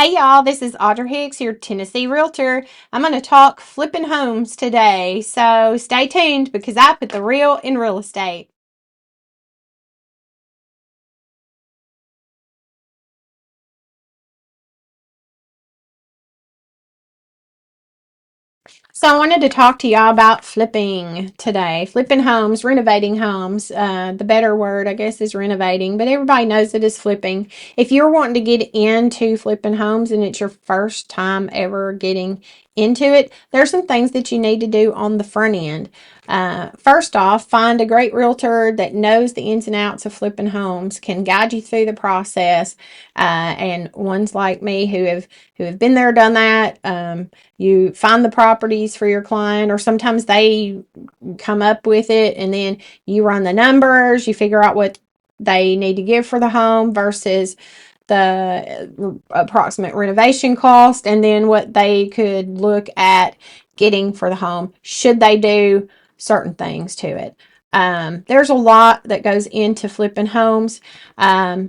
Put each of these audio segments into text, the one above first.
Hey y'all, this is Audra Hicks, your Tennessee Realtor. I'm going to talk flipping homes today, so stay tuned because I put the real in real estate. So I wanted to talk to y'all about flipping today. Flipping homes, renovating homes. The better word, I guess, is renovating, but everybody knows it is flipping. If you're wanting to get into flipping homes and it's your first time ever getting into it, there's some things that you need to do on the front end. First off, find a great realtor that knows the ins and outs of flipping homes, can guide you through the process, and ones like me who have been there, done that. You find the properties for your client, or sometimes they come up with it, and then you run the numbers, you figure out what they need to give for the home versus the approximate renovation cost, and then what they could look at getting for the home should they do certain things to it. There's a lot that goes into flipping homes.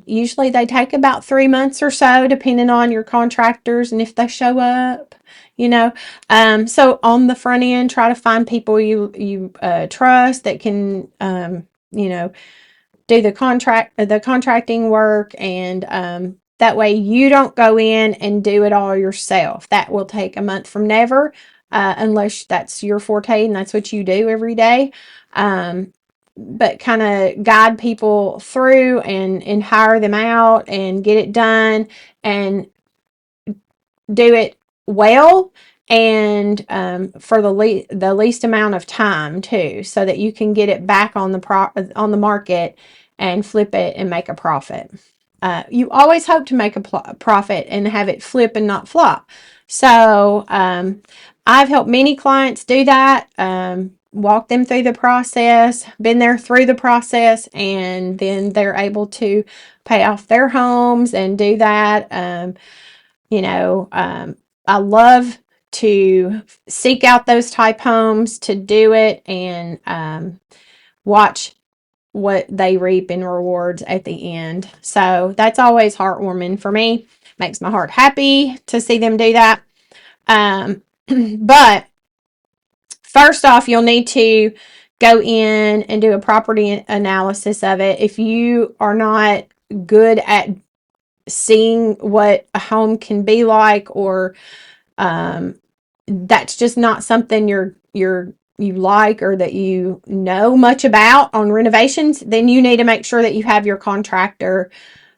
Usually they take about 3 months or so, depending on your contractors and if they show up. You know, so on the front end, try to find people you trust that can, you know, do the contracting work, and that way you don't go in and do it all yourself. That will take a month from never, unless that's your forte and that's what you do every day. But kind of guide people through and hire them out and get it done and do it well, and for the least amount of time too, so that you can get it back on the market and flip it and make a profit. You always hope to make a profit and have it flip and not flop. So I've helped many clients do that. Walk them through the process, been there through the process, and then they're able to pay off their homes and do that. You know, I love to seek out those type homes to do it, and watch what they reap in rewards at the end. So that's always heartwarming for me. Makes my heart happy to see them do that. But first off, you'll need to go in and do a property analysis of it. If you are not good at seeing what a home can be like, or that's just not something you like, or that you know much about on renovations, then you need to make sure that you have your contractor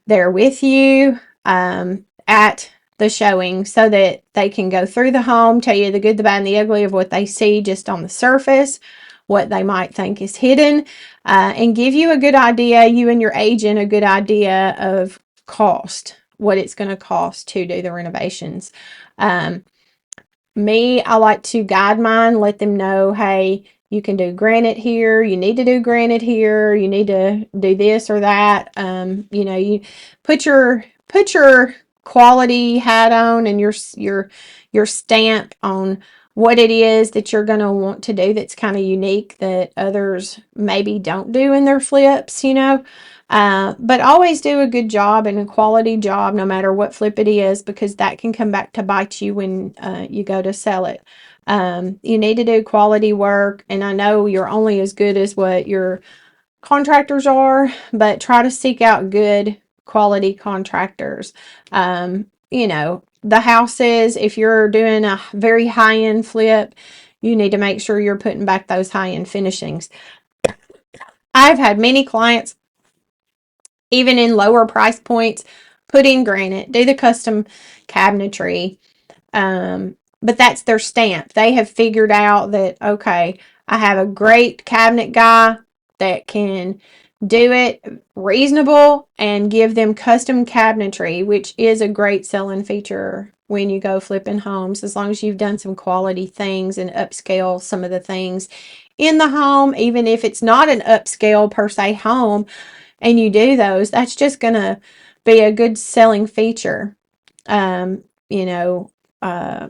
there with you at the showing, so that they can go through the home, tell you the good, the bad, and the ugly of what they see just on the surface, what they might think is hidden, and give you a good idea, you and your agent, a good idea of cost, what it's going to cost to do the renovations. Um, I like to guide mine, let them know, hey, you can do granite here, you need to do granite here, you need to do this or that. You put your quality hat on, and your stamp on what it is that you're going to want to do that's kind of unique, that others maybe don't do in their flips, but always do a good job and a quality job no matter what flip it is, because that can come back to bite you when you go to sell it. You need to do quality work, and I know you're only as good as what your contractors are, but try to seek out good quality contractors. The houses, if you're doing a very high-end flip, you need to make sure you're putting back those high-end finishings. I've had many clients, even in lower price points, put in granite, do the custom cabinetry. But that's their stamp. They have figured out that, okay, I have a great cabinet guy that can do it reasonable and give them custom cabinetry, which is a great selling feature when you go flipping homes, as long as you've done some quality things and upscale some of the things in the home. Even if it's not an upscale per se home, and you do those, that's just going to be a good selling feature, um, you know, uh,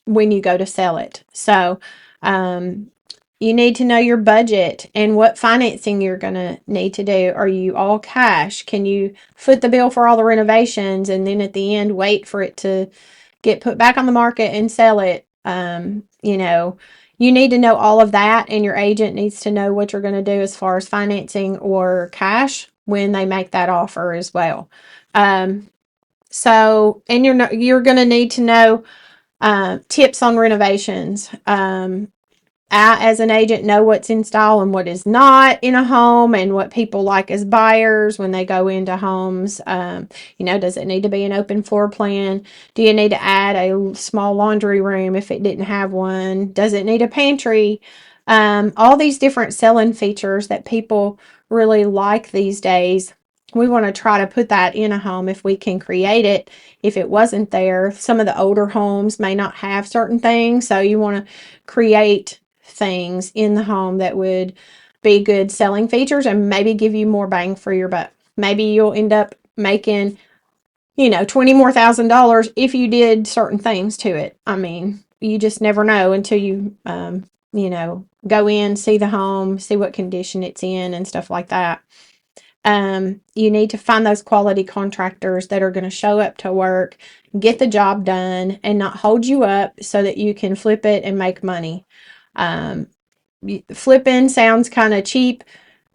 when you go to sell it. So, um, You need to know your budget and what financing you're going to need to do. Are you all cash? Can you foot the bill for all the renovations and then at the end wait for it to get put back on the market and sell it? You need to know all of that, and your agent needs to know what you're going to do as far as financing or cash when they make that offer as well. And you're going to need to know tips on renovations. I, as an agent, know what's in style and what is not in a home, and what people like as buyers when they go into homes. Does it need to be an open floor plan? Do you need to add a small laundry room if it didn't have one? Does it need a pantry? All these different selling features that people really like these days. We want to try to put that in a home if we can create it. If it wasn't there, some of the older homes may not have certain things, so you want to create things in the home that would be good selling features and maybe give you more bang for your buck. Maybe you'll end up making, $20,000 more if you did certain things to it. I mean, you just never know until go in, see the home, see what condition it's in and stuff like that. You need to find those quality contractors that are going to show up to work, get the job done, and not hold you up so that you can flip it and make money. Um, Flipping sounds kind of cheap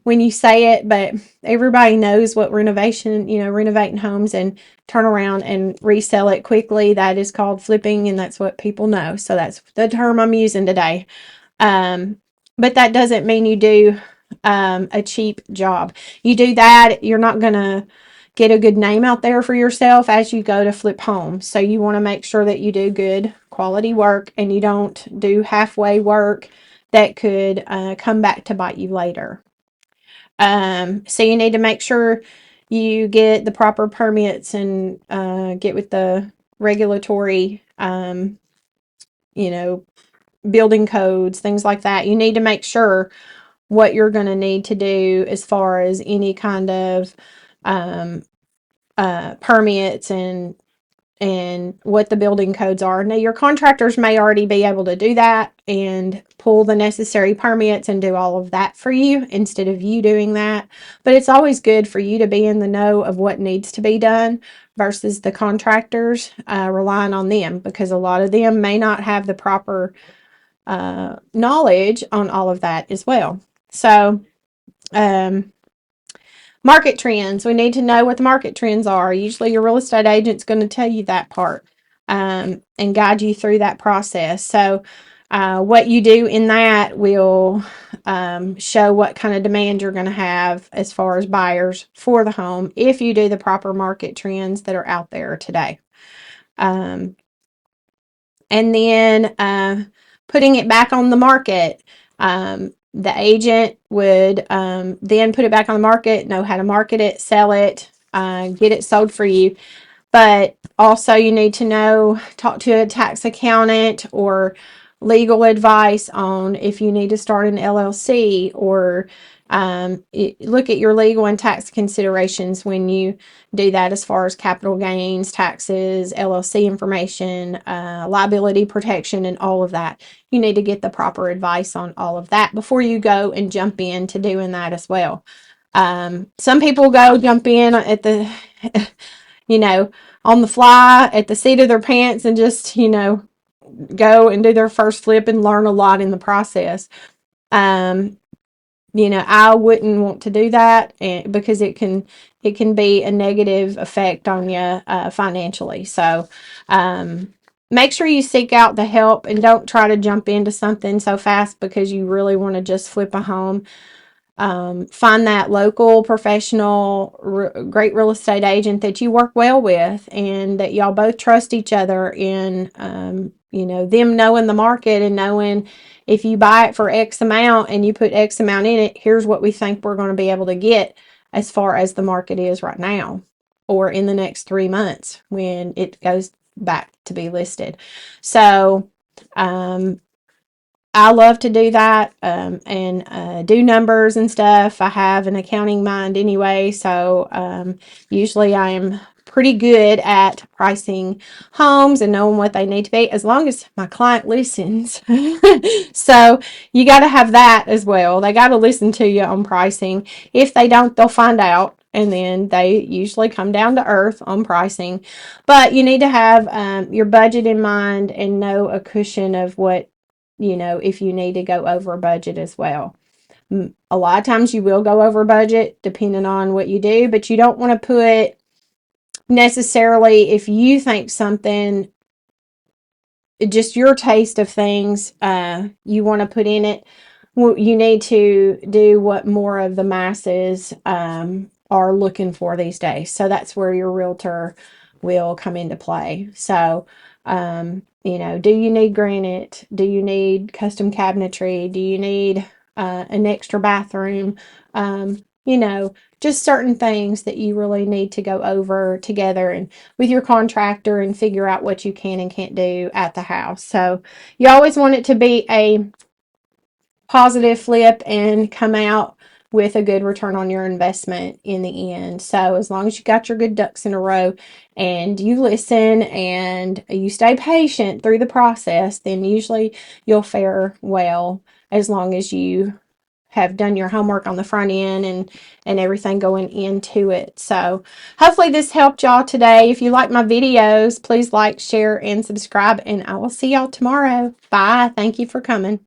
when you say it, but everybody knows what renovating homes and turn around and resell it quickly. That is called flipping, and that's what people know. So that's the term I'm using today. Um, but that doesn't mean you do a cheap job. You do that, you're not going to get a good name out there for yourself as you go to flip homes. So you want to make sure that you do good quality work and you don't do halfway work that could come back to bite you later. So you need to make sure you get the proper permits and get with the regulatory, building codes, things like that. You need to make sure what you're going to need to do as far as any kind of um, permits and what the building codes are. Now, your contractors may already be able to do that and pull the necessary permits and do all of that for you instead of you doing that. But it's always good for you to be in the know of what needs to be done versus the contractors relying on them, because a lot of them may not have the proper knowledge on all of that as well. So, um, market trends. We need to know what the market trends are. Usually, your real estate agent's going to tell you that part and guide you through that process. So, what you do in that will show what kind of demand you're going to have as far as buyers for the home if you do the proper market trends that are out there today. Um, and then putting it back on the market. The agent would then put it back on the market, know how to market it, sell it, get it sold for you. But also, you need to talk to a tax accountant or legal advice on if you need to start an LLC, or look at your legal and tax considerations when you do that, as far as capital gains, taxes, LLC information, liability protection, and all of that. You need to get the proper advice on all of that before you go and jump into doing that as well. Some people jump in at the you know, on the fly at the seat of their pants and just, go and do their first flip and learn a lot in the process. Um, I wouldn't want to do that because it can be a negative effect on you financially. So, make sure you seek out the help and don't try to jump into something so fast because you really want to just flip a home. Find that local professional, great real estate agent that you work well with and that y'all both trust each other in, them knowing the market and knowing if you buy it for X amount and you put X amount in it, here's what we think we're going to be able to get as far as the market is right now or in the next 3 months when it goes back to be listed. So, I love to do that and do numbers and stuff. I have an accounting mind anyway, so usually I am pretty good at pricing homes and knowing what they need to be, as long as my client listens. So you got to have that as well. They got to listen to you on pricing. If they don't, they'll find out. And then they usually come down to earth on pricing. But you need to have your budget in mind and know a cushion of what, if you need to go over budget as well. A lot of times you will go over budget depending on what you do, but you don't want to put necessarily, if you think something, just your taste of things, you want to put in it, you need to do what more of the masses are looking for these days. So that's where your realtor will come into play. So, do you need granite? Do you need custom cabinetry? Do you need an extra bathroom? Just certain things that you really need to go over together and with your contractor and figure out what you can and can't do at the house. So you always want it to be a positive flip and come out with a good return on your investment in the end. So as long as you got your good ducks in a row and you listen and you stay patient through the process, then usually you'll fare well, as long as you have done your homework on the front end and everything going into it. So hopefully this helped y'all today. If you like my videos, please like, share, and subscribe, and I will see y'all tomorrow. Bye. Thank you for coming.